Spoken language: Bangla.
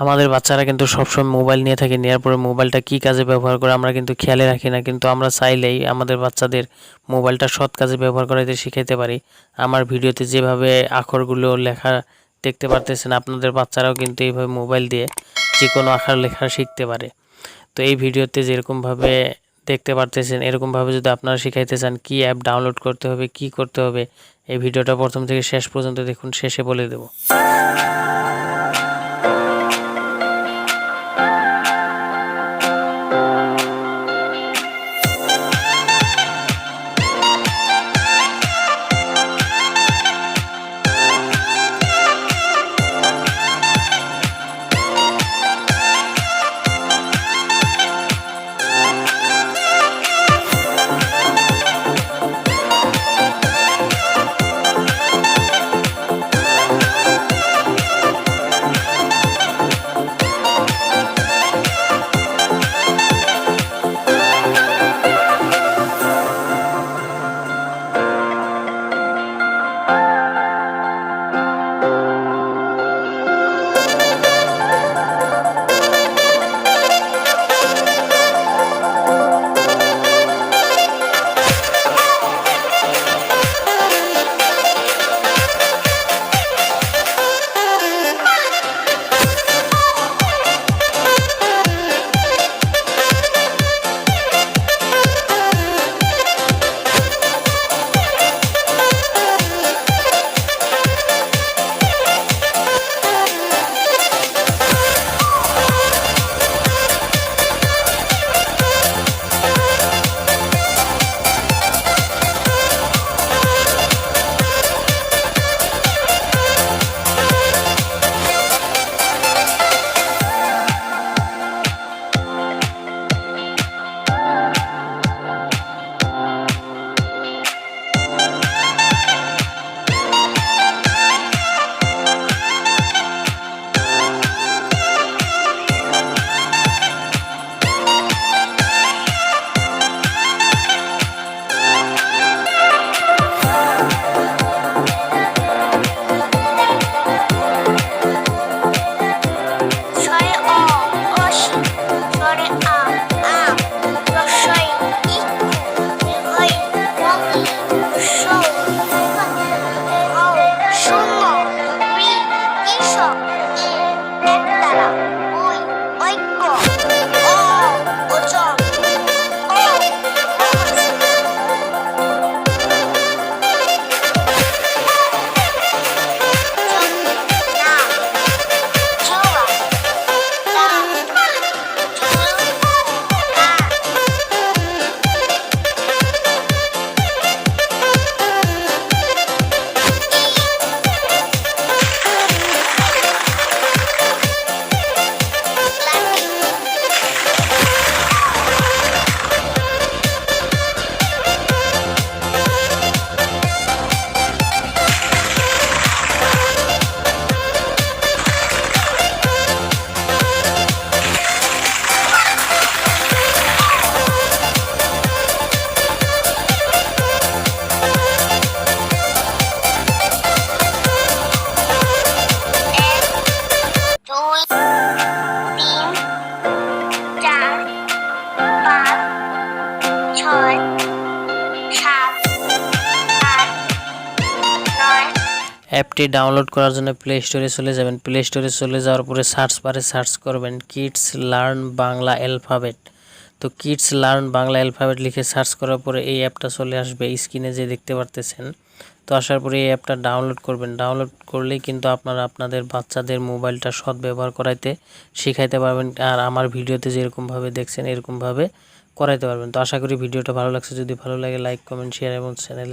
আমাদের বাচ্চারা কিন্তু সবসময় মোবাইল নিয়ে থাকে, নেওয়ার পরে মোবাইলটা কী কাজে ব্যবহার করে আমরা কিন্তু খেয়ালে রাখি না, কিন্তু আমরা চাইলেই আমাদের বাচ্চাদের মোবাইলটা সৎ কাজে ব্যবহার করাইতে শিখাইতে পারি। আমার ভিডিওতে যেভাবে আখরগুলো লেখা দেখতে পারতেছেন, আপনাদের বাচ্চারাও কিন্তু এইভাবে মোবাইল দিয়ে যে কোনো আখর লেখা শিখতে পারে। তো এই ভিডিওতে যেরকমভাবে দেখতে পারতেছেন এরকমভাবে যদি আপনারা শিখাইতে চান, কি অ্যাপ ডাউনলোড করতে হবে, কি করতে হবে, এই ভিডিওটা প্রথম থেকে শেষ পর্যন্ত দেখুন, শেষে বলে দেব। অ্যাপটি ডাউনলোড করার জন্য প্লে স্টোরে চলে যাবেন। প্লে স্টোরে চলে যাওয়ার পরে সার্চ বারে সার্চ করবেন কিডস লার্ন বাংলা অ্যালফাবেট। তো কিডস লার্ন বাংলা অ্যালফাবেট লিখে সার্চ করার পরে এই অ্যাপটা চলে আসবে, স্ক্রিনে যে দেখতে পারতেছেন। তো আসার পরে এই অ্যাপটা ডাউনলোড করবেন। ডাউনলোড করলেই কিন্তু আপনারা আপনাদের বাচ্চাদের মোবাইলটা সৎ ব্যবহার করাইতে শিখাইতে পারবেন, আর আমার ভিডিওতে যেরকমভাবে দেখছেন এরকমভাবে করাইতে পারবেন। তো আশা করি ভিডিওটা ভালো লাগছে। যদি ভালো লাগে লাইক, কমেন্ট, শেয়ার এবং চ্যানেল